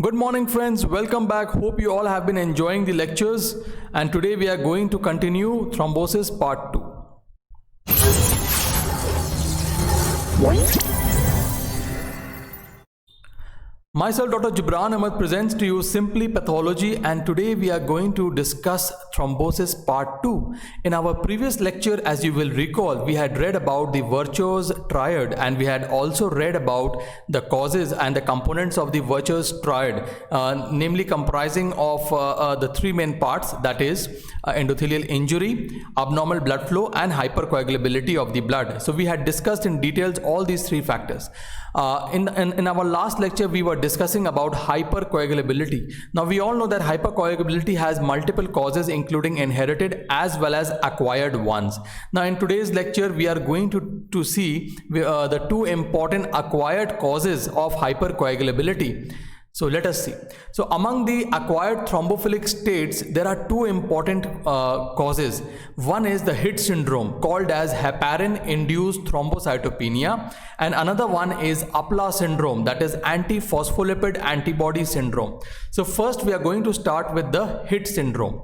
Good morning, friends. Welcome back. Hope you all have been enjoying the lectures. And today we are going to continue thrombosis part 2. Myself, Dr. Gibran Ahmed, presents to you Simply Pathology, and today we are going to discuss thrombosis part 2. In our previous lecture, as you will recall, we had read about the virtuous triad, and we had also read about the causes and the components of the virtuous triad, namely comprising of the three main parts, that is endothelial injury, abnormal blood flow, and hypercoagulability of the blood. So we had discussed in details all these three factors. In our last lecture, we were discussing about hypercoagulability. Now we all know that hypercoagulability has multiple causes, including inherited as well as acquired ones. Now in today's lecture, we are going to see the two important acquired causes of hypercoagulability. So let us see. So among the acquired thrombophilic states, there are two important causes. One is the HIT syndrome, called as heparin-induced thrombocytopenia, and another one is APLA syndrome, that is antiphospholipid antibody syndrome. So first we are going to start with the HIT syndrome.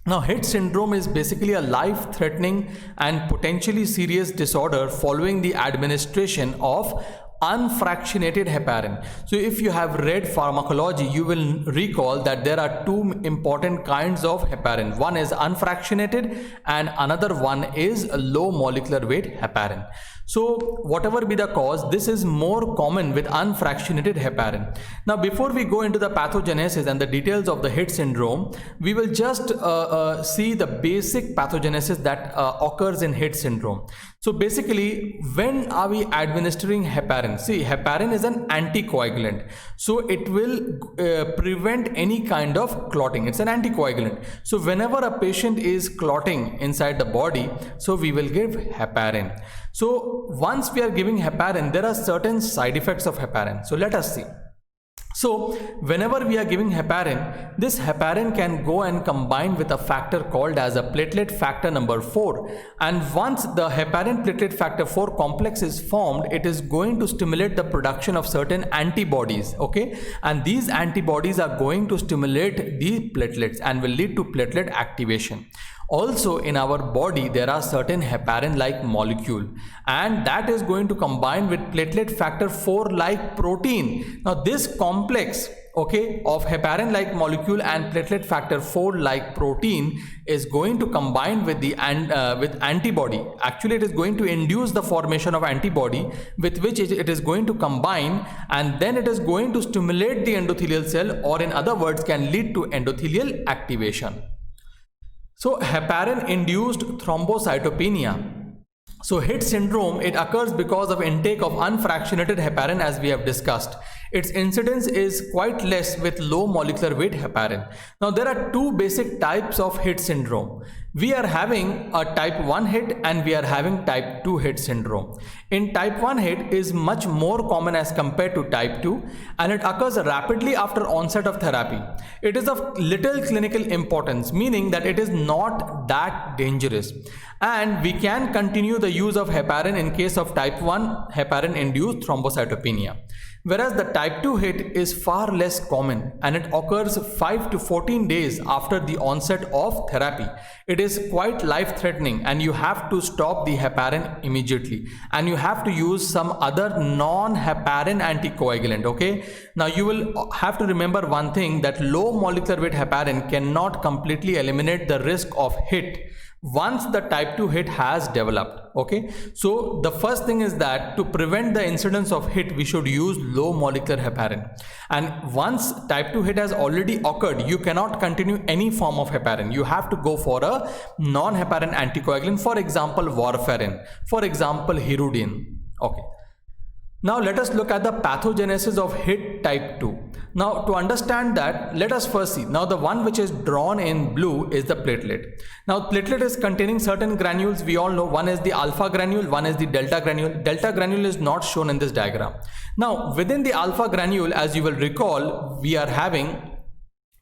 Now, HIT syndrome is basically a life-threatening and potentially serious disorder following the administration of unfractionated heparin. So if you have read pharmacology, you will recall that there are two important kinds of heparin. One is unfractionated and another one is a low molecular weight heparin. So whatever be the cause, this is more common with unfractionated heparin. Now before we go into the pathogenesis and the details of the HIT syndrome, we will just see the basic pathogenesis that occurs in HIT syndrome. So basically, when are we administering heparin? See, heparin is an anticoagulant. So it will prevent any kind of clotting. It's an anticoagulant. So whenever a patient is clotting inside the body, so we will give heparin. So once we are giving heparin, there are certain side effects of heparin. So let us see. So whenever we are giving heparin, this heparin can go and combine with a factor called as a platelet factor number 4, and once the heparin platelet factor 4 complex is formed, it is going to stimulate the production of certain antibodies, okay, and these antibodies are going to stimulate the platelets and will lead to platelet activation. Also in our body, there are certain heparin like molecule, and that is going to combine with platelet factor 4 like protein. Now this complex, okay, of heparin like molecule and platelet factor 4 like protein is going to combine with the with antibody. Actually it is going to induce the formation of antibody with which it is going to combine, and then it is going to stimulate the endothelial cell, or in other words can lead to endothelial activation. So heparin-induced thrombocytopenia. So HIT syndrome, it occurs because of intake of unfractionated heparin, as we have discussed. Its incidence is quite less with low molecular weight heparin. Now there are two basic types of HIT syndrome. We are having a type 1 HIT and we are having type 2 HIT syndrome. In type 1 HIT is much more common as compared to type 2, and it occurs rapidly after onset of therapy. It is of little clinical importance, meaning that it is not that dangerous, and we can continue the use of heparin in case of type 1 heparin-induced thrombocytopenia. Whereas the type 2 HIT is far less common and it occurs 5 to 14 days after the onset of therapy. It is quite life-threatening and you have to stop the heparin immediately, and you have to use some other non-heparin anticoagulant, okay? Now you will have to remember one thing, that low molecular weight heparin cannot completely eliminate the risk of HIT once the type 2 HIT has developed, okay? So the first thing is that to prevent the incidence of HIT, we should use low molecular heparin, and once type 2 HIT has already occurred, you cannot continue any form of heparin. You have to go for a non-heparin anticoagulant, for example warfarin, for example hirudin, okay? Now let us look at the pathogenesis of HIT type 2. Now to understand that, let us first see. Now the one which is drawn in blue is the platelet. Now platelet is containing certain granules. We all know one is the alpha granule, one is the delta granule. Delta granule is not shown in this diagram. Now within the alpha granule, as you will recall, we are having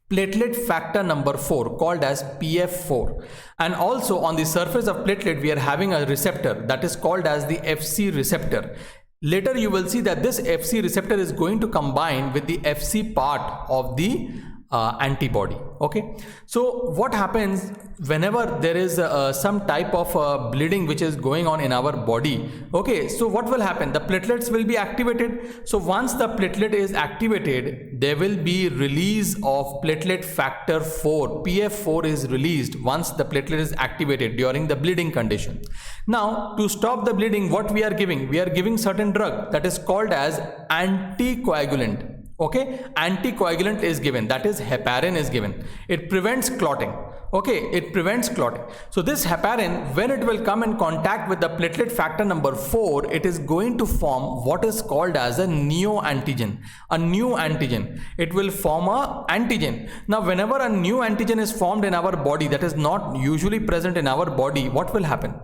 platelet factor number 4 called as PF4, and also on the surface of platelet we are having a receptor that is called as the FC receptor. later you will see that this Fc receptor is going to combine with the Fc part of the antibody. Okay, so what happens whenever there is some type of bleeding which is going on in our body? Okay, so what will happen? The platelets will be activated. So once the platelet is activated, there will be release of platelet factor 4. PF4 is released once the platelet is activated during the bleeding condition. Now, to stop the bleeding, what we are giving? We are giving certain drug that is called as anticoagulant. Okay, anticoagulant is given, that is heparin is given. It prevents clotting. Okay, it prevents clotting. So this heparin, when it will come in contact with the platelet factor number 4, it is going to form what is called as a neoantigen. A new antigen. It will form a antigen. Now whenever a new antigen is formed in our body that is not usually present in our body, what will happen?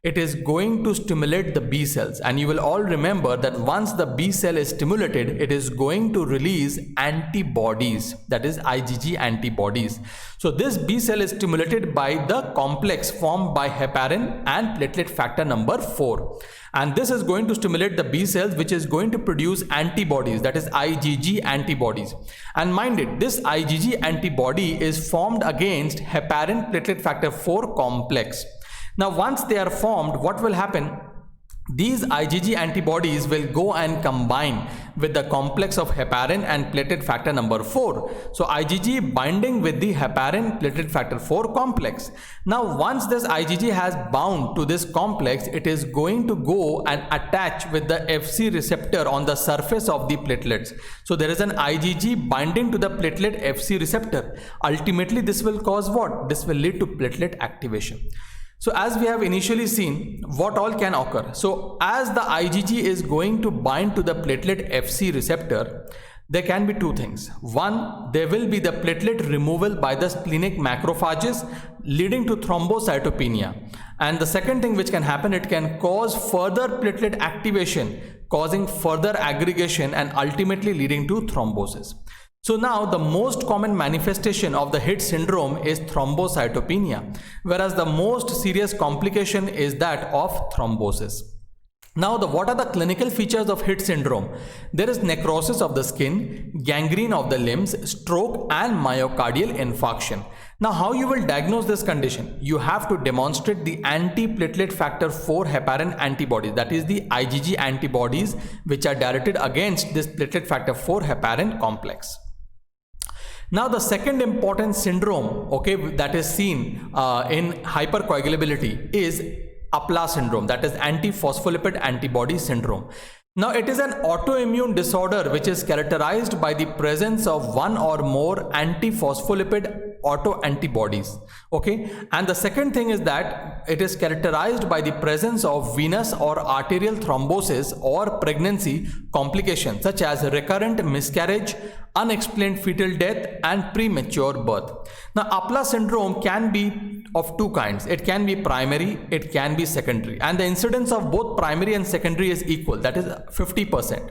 It is going to stimulate the B cells, and you will all remember that once the B cell is stimulated, it is going to release antibodies, that is IgG antibodies. So this B cell is stimulated by the complex formed by heparin and platelet factor number 4, and this is going to stimulate the B cells, which is going to produce antibodies, that is IgG antibodies. And mind it, this IgG antibody is formed against heparin platelet factor 4 complex. Now once they are formed, what will happen? These IgG antibodies will go and combine with the complex of heparin and platelet factor number 4. So IgG binding with the heparin platelet factor 4 complex. Now once this IgG has bound to this complex, it is going to go and attach with the Fc receptor on the surface of the platelets. So there is an IgG binding to the platelet Fc receptor. Ultimately this will cause what? This will lead to platelet activation. So as we have initially seen, what all can occur? So as the IgG is going to bind to the platelet Fc receptor, there can be two things. One, there will be the platelet removal by the splenic macrophages leading to thrombocytopenia. And the second thing which can happen, it can cause further platelet activation, causing further aggregation and ultimately leading to thrombosis. So now the most common manifestation of the HIT syndrome is thrombocytopenia, whereas the most serious complication is that of thrombosis. Now what are the clinical features of HIT syndrome? There is necrosis of the skin, gangrene of the limbs, stroke and myocardial infarction. Now how you will diagnose this condition? You have to demonstrate the anti-platelet factor 4 heparin antibodies, that is the IgG antibodies which are directed against this platelet factor 4 heparin complex. Now the second important syndrome, okay, that is seen in hypercoagulability is APLA syndrome, that is antiphospholipid antibody syndrome. Now it is an autoimmune disorder which is characterized by the presence of one or more antiphospholipid autoantibodies. Okay, and the second thing is that it is characterized by the presence of venous or arterial thrombosis or pregnancy complications such as recurrent miscarriage, unexplained fetal death and premature birth. Now APLA syndrome can be of two kinds. It can be primary, it can be secondary, and the incidence of both primary and secondary is equal, that is 50%.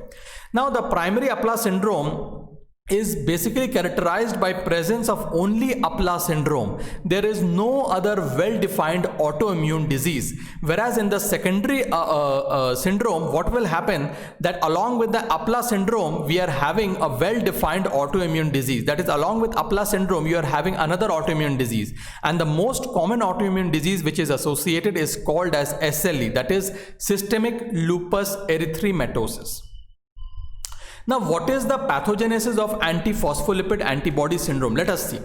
Now the primary APLA syndrome is basically characterized by presence of only APLA syndrome. There is no other well-defined autoimmune disease, whereas in the secondary syndrome, what will happen that along with the APLA syndrome we are having a well-defined autoimmune disease, that is along with APLA syndrome you are having another autoimmune disease, and the most common autoimmune disease which is associated is called as SLE, that is systemic lupus erythematosus. Now what is the pathogenesis of antiphospholipid antibody syndrome? Let us see.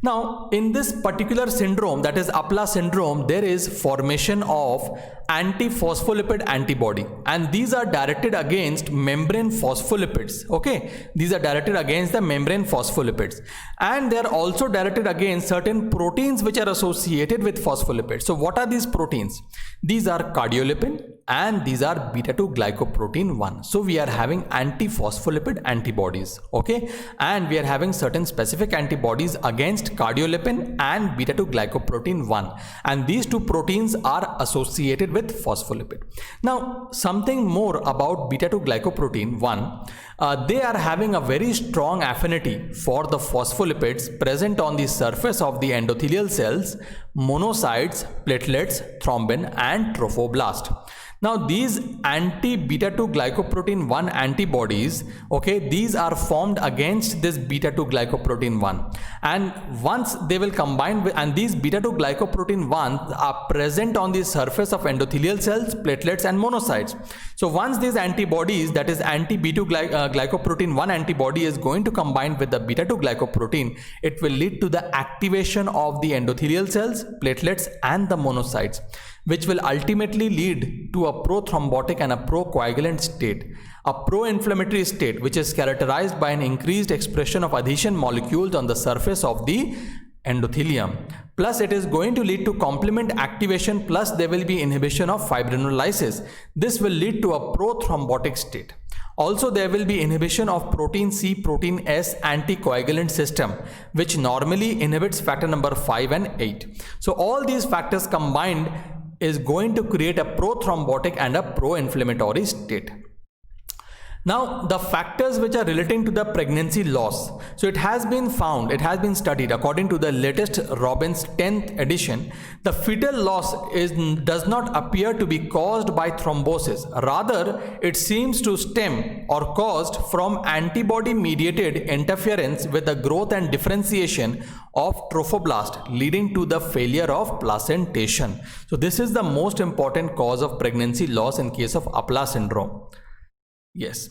Now in this particular syndrome, that is APLA syndrome, there is formation of antiphospholipid antibody, and these are directed against membrane phospholipids. Okay, these are directed against the membrane phospholipids, and they are also directed against certain proteins which are associated with phospholipids. So what are these proteins? These are cardiolipin and these are beta-2 glycoprotein 1. So we are having antiphospholipid antibodies, okay, and we are having certain specific antibodies against cardiolipin and beta-2 glycoprotein 1, and these two proteins are associated with phospholipid. Now something more about beta-2 glycoprotein 1, they are having a very strong affinity for the phospholipids present on the surface of the endothelial cells, monocytes, platelets, thrombin and trophoblast. Now these anti-beta 2 glycoprotein 1 antibodies, okay, these are formed against this beta 2 glycoprotein 1, and once they will combine with, and these beta 2 glycoprotein 1 are present on the surface of endothelial cells, platelets and monocytes. So once these antibodies, that is anti-beta 2 glycoprotein 1 antibody is going to combine with the beta 2 glycoprotein, it will lead to the activation of the endothelial cells, platelets and the monocytes, which will ultimately lead to a prothrombotic and a procoagulant state, a pro-inflammatory state, which is characterized by an increased expression of adhesion molecules on the surface of the endothelium. Plus it is going to lead to complement activation, plus there will be inhibition of fibrinolysis. This will lead to a prothrombotic state. Also there will be inhibition of protein C, protein S anticoagulant system, which normally inhibits factor number 5 and 8. So all these factors combined is going to create a prothrombotic and a pro-inflammatory state. Now the factors which are relating to the pregnancy loss. So it has been found, it has been studied according to the latest Robbins 10th edition, the fetal loss does not appear to be caused by thrombosis. Rather, it seems to stem or caused from antibody mediated interference with the growth and differentiation of trophoblast, leading to the failure of placentation. So this is the most important cause of pregnancy loss in case of Apla syndrome. Yes.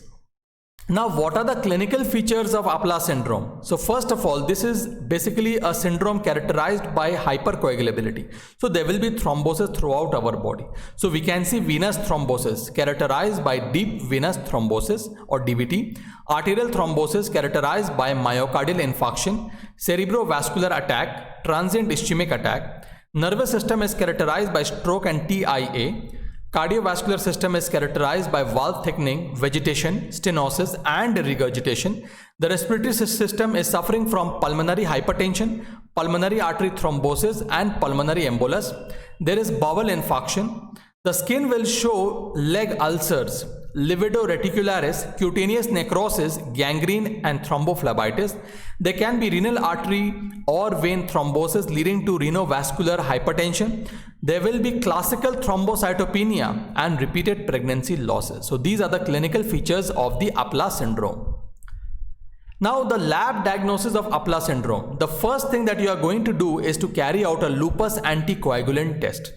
Now, what are the clinical features of Apla syndrome? So first of all, this is basically a syndrome characterized by hypercoagulability. So there will be thrombosis throughout our body. So we can see venous thrombosis characterized by deep venous thrombosis or DVT, arterial thrombosis characterized by myocardial infarction, cerebrovascular attack, transient ischemic attack. Nervous system is characterized by stroke and TIA. Cardiovascular system is characterized by valve thickening, vegetation, stenosis and regurgitation. The respiratory system is suffering from pulmonary hypertension, pulmonary artery thrombosis and pulmonary embolus. There is bowel infarction. The skin will show leg ulcers, livedo reticularis, cutaneous necrosis, gangrene and thrombophlebitis. There can be renal artery or vein thrombosis leading to renovascular hypertension. There will be classical thrombocytopenia and repeated pregnancy losses. So these are the clinical features of the Apla syndrome. Now the lab diagnosis of Apla syndrome. The first thing that you are going to do is to carry out a lupus anticoagulant test.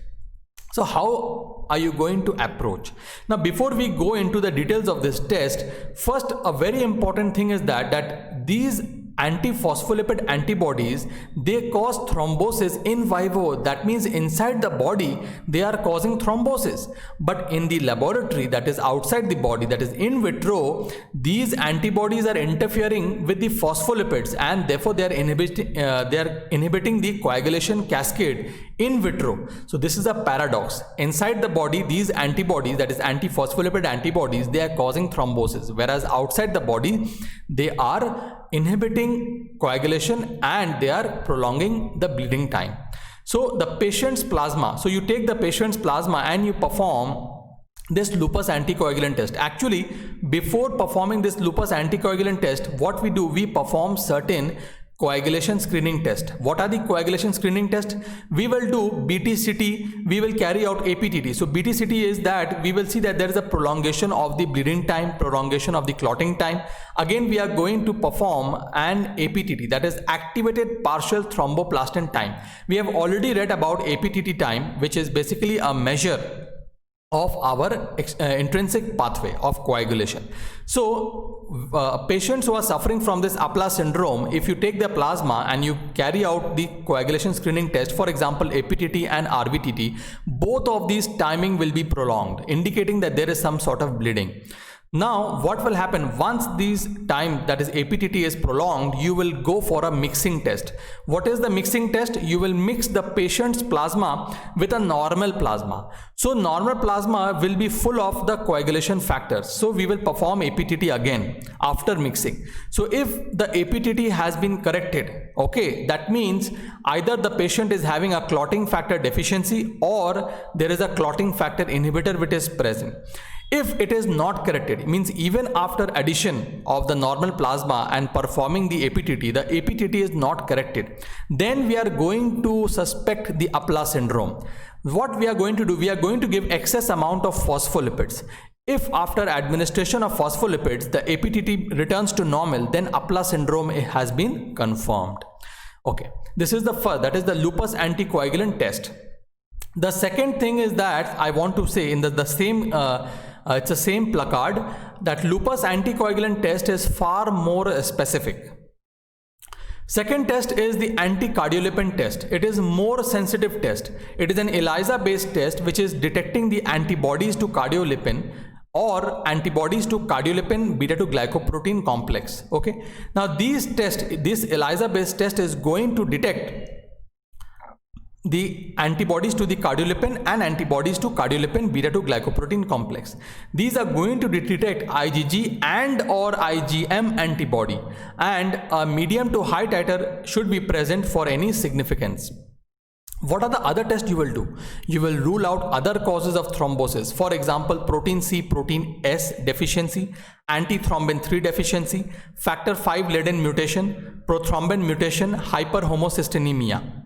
So how are you going to approach? Now before we go into the details of this test, first a very important thing is that these antiphospholipid antibodies, they cause thrombosis in vivo. That means inside the body they are causing thrombosis, but in the laboratory, that is outside the body, that is in vitro, these antibodies are interfering with the phospholipids and therefore they are inhibiting the coagulation cascade in vitro. So this is a paradox. Inside the body, these antibodies, that is antiphospholipid antibodies, they are causing thrombosis, whereas outside the body they are inhibiting coagulation and they are prolonging the bleeding time. So the patient's plasma, so you take the patient's plasma and you perform this lupus anticoagulant test. Actually, before performing this lupus anticoagulant test, what we do, we perform certain coagulation screening test. What are the coagulation screening test? We will do BTCT, we will carry out APTT. So BTCT is that we will see that there is a prolongation of the bleeding time, prolongation of the clotting time. Again, we are going to perform an APTT, that is activated partial thromboplastin time. We have already read about APTT time, which is basically a measure of our intrinsic pathway of coagulation. So patients who are suffering from this Apla syndrome, if you take their plasma and you carry out the coagulation screening test, for example APTT and RVTT, both of these timing will be prolonged, indicating that there is some sort of bleeding. Now what will happen once these time, that is APTT, is prolonged, you will go for a mixing test. What is the mixing test? You will mix the patient's plasma with a normal plasma. So normal plasma will be full of the coagulation factors. So we will perform APTT again after mixing. So if the APTT has been corrected, okay, that means either the patient is having a clotting factor deficiency or there is a clotting factor inhibitor which is present. If it is not corrected, means even after addition of the normal plasma and performing the APTT, the APTT is not corrected, then we are going to suspect the Appler syndrome. What we are going to do, we are going to give excess amount of phospholipids. If after administration of phospholipids the APTT returns to normal, then Appler syndrome has been confirmed. Okay, this is the first, that is the lupus anticoagulant test. The second thing is that I want to say in the same it's the same placard, that lupus anticoagulant test is far more specific. Second test is the anti-cardiolipin test. It is more sensitive test. It is an ELISA based test which is detecting the antibodies to cardiolipin or antibodies to cardiolipin beta 2 glycoprotein complex. Okay, now this ELISA based test is going to detect the antibodies to the cardiolipin and antibodies to cardiolipin beta 2 glycoprotein complex. These are going to detect IgG and or IgM antibody, and a medium to high titer should be present for any significance. What are the other tests you will do? You will rule out other causes of thrombosis. For example, protein C, protein S deficiency, antithrombin 3 deficiency, factor 5 Leiden mutation, prothrombin mutation, hyperhomocystinemia.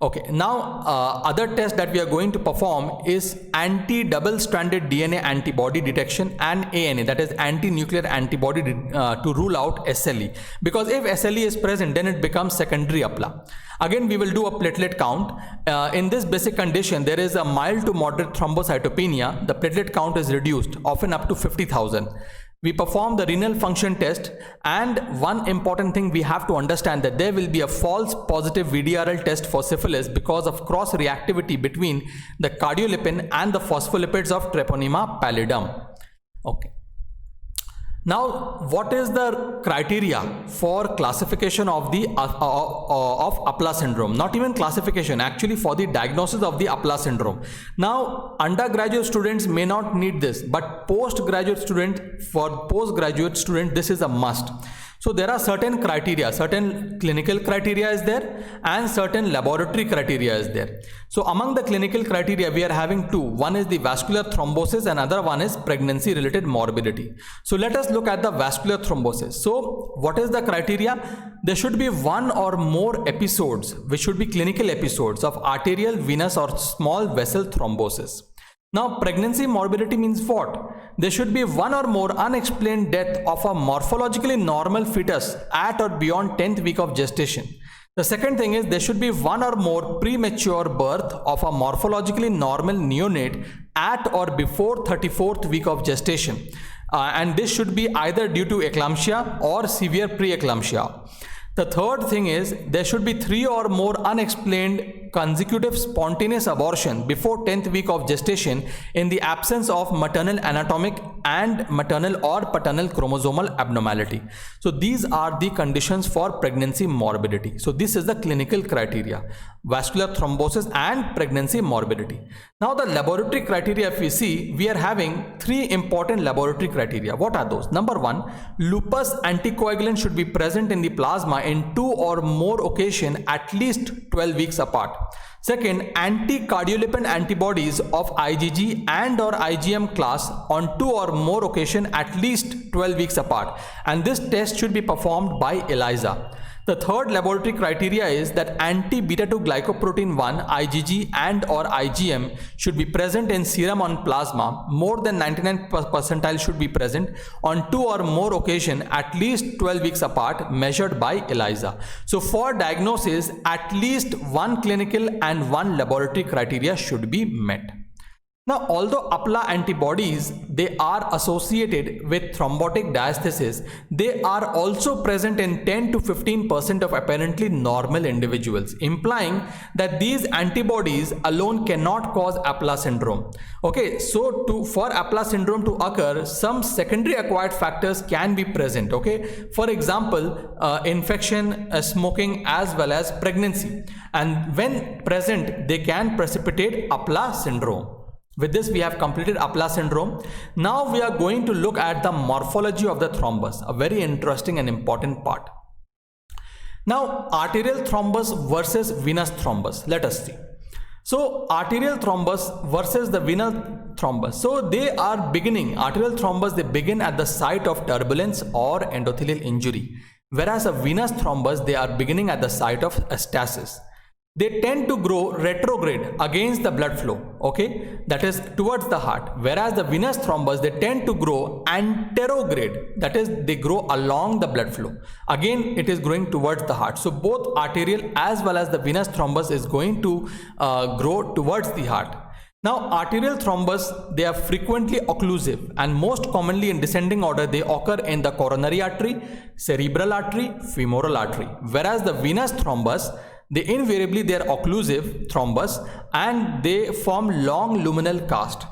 Okay, now other test that we are going to perform is anti-double stranded DNA antibody detection and ANA, that is anti-nuclear antibody to rule out SLE. Because if SLE is present, then it becomes secondary Appler. Again, we will do a platelet count. In this basic condition, there is a mild to moderate thrombocytopenia. The platelet count is reduced, often up to 50,000. We perform the renal function test, and one important thing we have to understand, that there will be a false positive VDRL test for syphilis because of cross reactivity between the cardiolipin and the phospholipids of Treponema pallidum. Okay. Now, what is the criteria for classification of the of Appler syndrome? Not even classification, actually for the diagnosis of the Appler syndrome. Now, undergraduate students may not need this, but postgraduate student, this is a must. So there are certain criteria, certain clinical criteria is there and certain laboratory criteria is there. So among the clinical criteria, we are having two. One is the vascular thrombosis, another one is pregnancy related morbidity. So let us look at the vascular thrombosis. So what is the criteria? There should be one or more episodes, which should be clinical episodes of arterial, venous or small vessel thrombosis. Now, pregnancy morbidity means what? There should be one or more unexplained death of a morphologically normal fetus at or beyond 10th week of gestation. The second thing is there should be one or more premature birth of a morphologically normal neonate at or before 34th week of gestation. And this should be either due to eclampsia or severe preeclampsia. The third thing is there should be 3 or more unexplained consecutive spontaneous abortion before 10th week of gestation in the absence of maternal anatomic and maternal or paternal chromosomal abnormality. So these are the conditions for pregnancy morbidity. So this is the clinical criteria: vascular thrombosis and pregnancy morbidity. Now the laboratory criteria, if we see, we are having 3 important laboratory criteria. What are those? Number 1, lupus anticoagulant should be present in the plasma in 2 or more occasions at least 12 weeks apart. Second, anti-cardiolipin antibodies of IgG and or IgM class on 2 or more occasions at least 12 weeks apart, and this test should be performed by ELISA. The third laboratory criteria is that anti-beta 2 glycoprotein 1 IgG and or IgM should be present in serum on plasma. More than 99 percentile should be present on 2 or more occasions at least 12 weeks apart, measured by ELISA. So for diagnosis, at least 1 clinical and 1 laboratory criteria should be met. Now, although Appler antibodies, they are associated with thrombotic diastasis, they are also present in 10 to 15% of apparently normal individuals, implying that these antibodies alone cannot cause Appler syndrome. Okay, so for Appler syndrome to occur, some secondary acquired factors can be present. Okay, for example, infection, smoking, as well as pregnancy, and when present, they can precipitate Appler syndrome. With this, we have completed Appler syndrome. Now we are going to look at the morphology of the thrombus, a very interesting and important part. Now, arterial thrombus versus venous thrombus. Let us see. So, arterial thrombus versus the venous thrombus. So they are beginning, arterial thrombus, they begin at the site of turbulence or endothelial injury, whereas a venous thrombus, they are beginning at the site of stasis. They tend to grow retrograde against the blood flow, okay, that is towards the heart, whereas the venous thrombus, they tend to grow anterograde, that is they grow along the blood flow. Again, it is growing towards the heart. So both arterial as well as the venous thrombus is going to grow towards the heart. Now arterial thrombus, they are frequently occlusive and most commonly in descending order they occur in the coronary artery, cerebral artery, femoral artery, whereas the venous thrombus, they invariably they are occlusive thrombus and they form long luminal cast.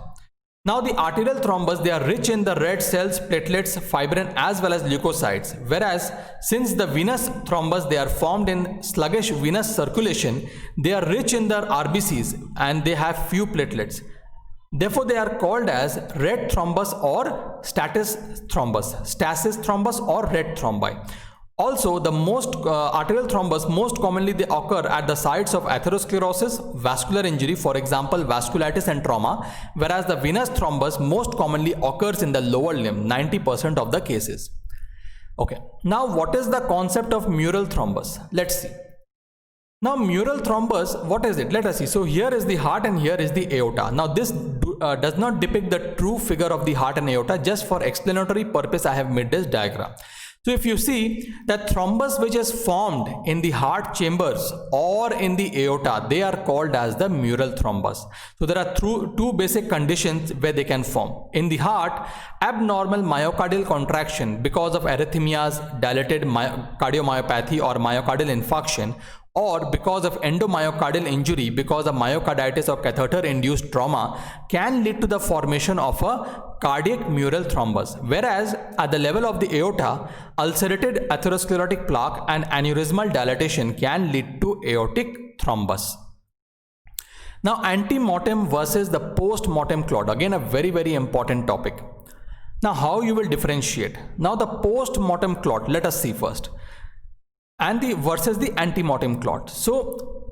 Now the arterial thrombus, they are rich in the red cells, platelets, fibrin as well as leukocytes, whereas since the venous thrombus, they are formed in sluggish venous circulation, they are rich in their RBCs and they have few platelets. Therefore they are called as red thrombus or stasis thrombus or red thrombi. Also, the most arterial thrombus, most commonly they occur at the sites of atherosclerosis, vascular injury, for example vasculitis and trauma, whereas the venous thrombus most commonly occurs in the lower limb, 90% of the cases. Okay, now what is the concept of mural thrombus? Let's see. Now mural thrombus, what is it? Let us see. So here is the heart and here is the aorta. Now this does not depict the true figure of the heart and aorta. Just for explanatory purpose I have made this diagram. So if you see that thrombus which is formed in the heart chambers or in the aorta, they are called as the mural thrombus. So there are two basic conditions where they can form. In the heart, abnormal myocardial contraction because of arrhythmias, dilated cardiomyopathy or myocardial infarction, or because of endomyocardial injury because of myocarditis or catheter induced trauma can lead to the formation of a cardiac mural thrombus, whereas at the level of the aorta, ulcerated atherosclerotic plaque and aneurysmal dilatation can lead to aortic thrombus. Now ante-mortem versus the post-mortem clot, again a very important topic. Now how you will differentiate? Now the post-mortem clot, let us see first. Versus the ante-mortem clot. So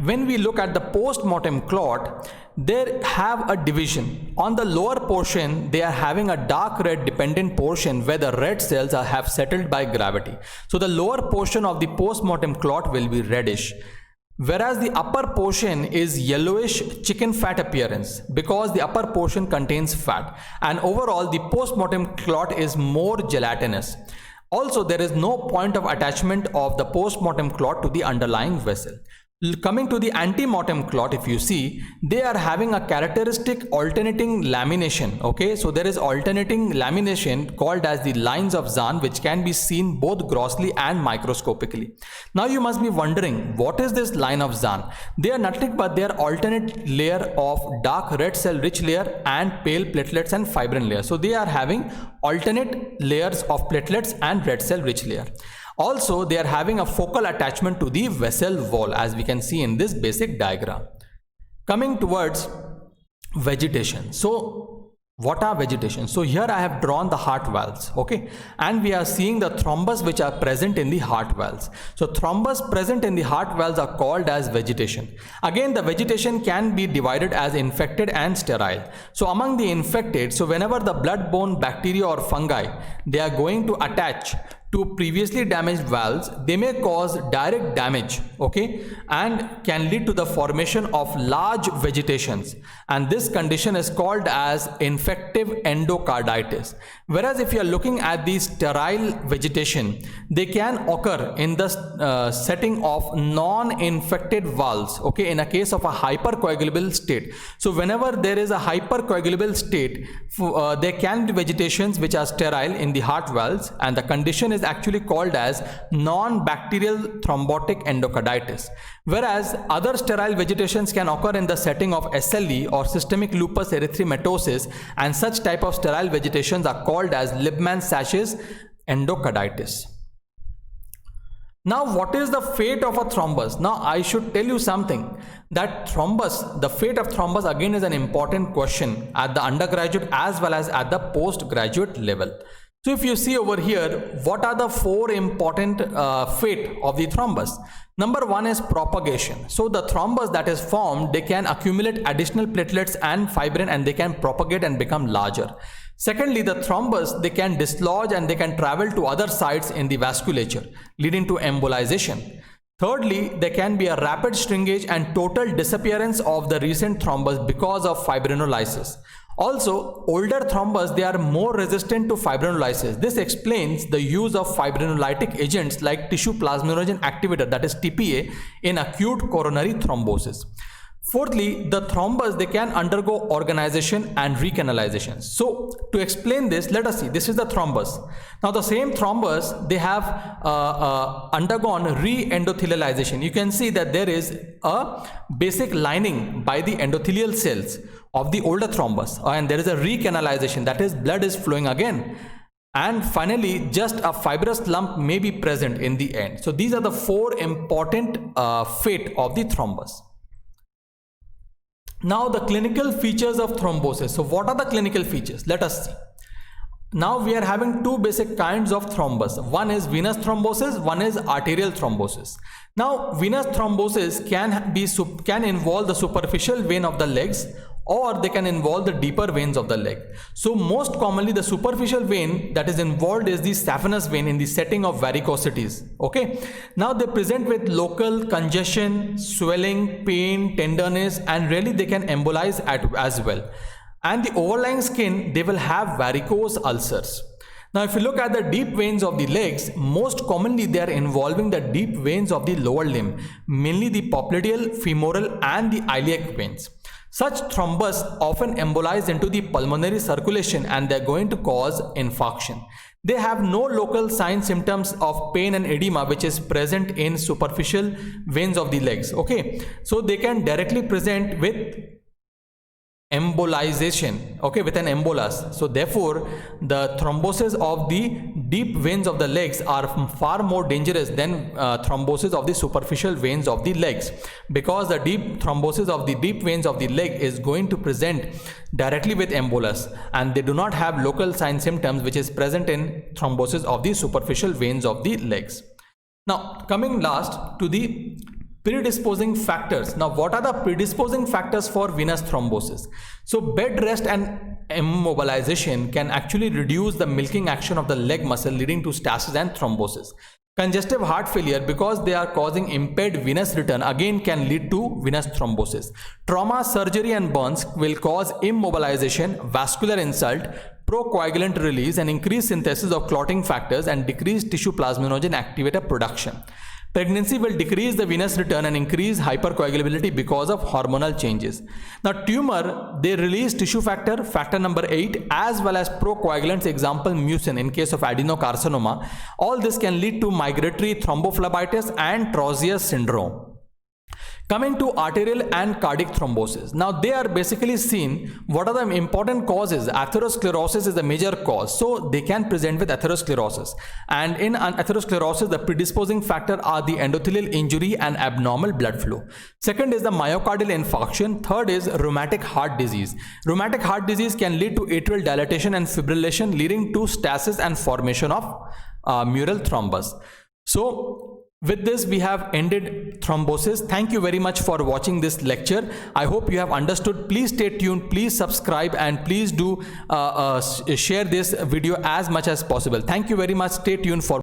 when we look at the post-mortem clot, they have a division. On the lower portion, they are having a dark red dependent portion where the red cells have settled by gravity. So the lower portion of the post-mortem clot will be reddish, whereas the upper portion is yellowish chicken fat appearance because the upper portion contains fat, and overall the post-mortem clot is more gelatinous. Also, there is no point of attachment of the post-mortem clot to the underlying vessel. Coming to the ante-mortem clot, if you see, they are having a characteristic alternating lamination. Okay, so there is alternating lamination called as the lines of Zahn, which can be seen both grossly and microscopically. Now you must be wondering, what is this line of Zahn? They are nothing but their alternate layer of dark red cell rich layer and pale platelets and fibrin layer. So they are having alternate layers of platelets and red cell rich layer. Also, they are having a focal attachment to the vessel wall, as we can see in this basic diagram. Coming towards vegetation. So what are vegetation? So here I have drawn the heart valves, okay, and we are seeing the thrombus which are present in the heart valves. So thrombus present in the heart valves are called as vegetation. Again, the vegetation can be divided as infected and sterile. So among the infected, so whenever the blood-borne bacteria or fungi, they are going to attach to previously damaged valves, they may cause direct damage, okay, and can lead to the formation of large vegetations, and this condition is called as infective endocarditis. Whereas if you are looking at the sterile vegetation, they can occur in the setting of non-infected valves, okay, in a case of a hypercoagulable state. So whenever there is a hypercoagulable state, there can be vegetations which are sterile in the heart valves, and the condition is actually called as non-bacterial thrombotic endocarditis. Whereas other sterile vegetations can occur in the setting of SLE or systemic lupus erythematosus, and such type of sterile vegetations are called as Liebman-Sachs endocarditis. Now what is the fate of a thrombus? Now I should tell you something, that thrombus, the fate of thrombus again is an important question at the undergraduate as well as at the postgraduate level. So if you see over here, what are the four important fate of the thrombus? Number one is propagation. So the thrombus that is formed, they can accumulate additional platelets and fibrin and they can propagate and become larger. Secondly, the thrombus, they can dislodge and they can travel to other sites in the vasculature, leading to embolization. Thirdly, there can be a rapid shrinkage and total disappearance of the recent thrombus because of fibrinolysis. Also, older thrombus, they are more resistant to fibrinolysis. This explains the use of fibrinolytic agents like tissue plasminogen activator, that is TPA, in acute coronary thrombosis. Fourthly, the thrombus, they can undergo organization and recanalization. So to explain this, let us see, this is the thrombus. Now the same thrombus, they have undergone re-endothelialization. You can see that there is a basic lining by the endothelial cells of the older thrombus, and there is a recanalization, that is blood is flowing again. And finally, just a fibrous lump may be present in the end. So these are the four important fate of the thrombus. Now the clinical features of thrombosis. So what are the clinical features? Let us see. Now we are having two basic kinds of thrombus. One is venous thrombosis, one is arterial thrombosis. Now venous thrombosis can involve the superficial vein of the legs, or they can involve the deeper veins of the leg. So most commonly the superficial vein that is involved is the saphenous vein in the setting of varicosities. Okay. Now they present with local congestion, swelling, pain, tenderness, and really they can embolize as well. And the overlying skin, they will have varicose ulcers. Now if you look at the deep veins of the legs, most commonly they are involving the deep veins of the lower limb, mainly the popliteal, femoral and the iliac veins. Such thrombus often embolize into the pulmonary circulation and they are going to cause infarction. They have no local signs symptoms of pain and edema which is present in superficial veins of the legs. Okay, so they can directly present with embolization, okay, with an embolus. So therefore the thrombosis of the deep veins of the legs are far more dangerous than thrombosis of the superficial veins of the legs, because the deep thrombosis of the deep veins of the leg is going to present directly with embolus, and they do not have local sign symptoms which is present in thrombosis of the superficial veins of the legs. Now coming last to the predisposing factors. Now what are the predisposing factors for venous thrombosis? So bed rest and immobilization can actually reduce the milking action of the leg muscle, leading to stasis and thrombosis. Congestive heart failure, because they are causing impaired venous return, again can lead to venous thrombosis. Trauma, surgery and burns will cause immobilization, vascular insult, procoagulant release and increased synthesis of clotting factors and decreased tissue plasminogen activator production. Pregnancy will decrease the venous return and increase hypercoagulability because of hormonal changes. Now tumor, they release tissue factor, factor number 8, as well as procoagulants, example mucin in case of adenocarcinoma. All this can lead to migratory thrombophlebitis and Trousers syndrome. Coming to arterial and cardiac thrombosis. Now they are basically seen, what are the important causes? Atherosclerosis is the major cause, so they can present with atherosclerosis, and in atherosclerosis the predisposing factor are the endothelial injury and abnormal blood flow. Second is the myocardial infarction. Third is rheumatic heart disease. Rheumatic heart disease can lead to atrial dilatation and fibrillation, leading to stasis and formation of mural thrombus. So with this, we have ended thrombosis. Thank you very much for watching this lecture. I hope you have understood. Please stay tuned, please subscribe, and please do share this video as much as possible. Thank you very much. Stay tuned for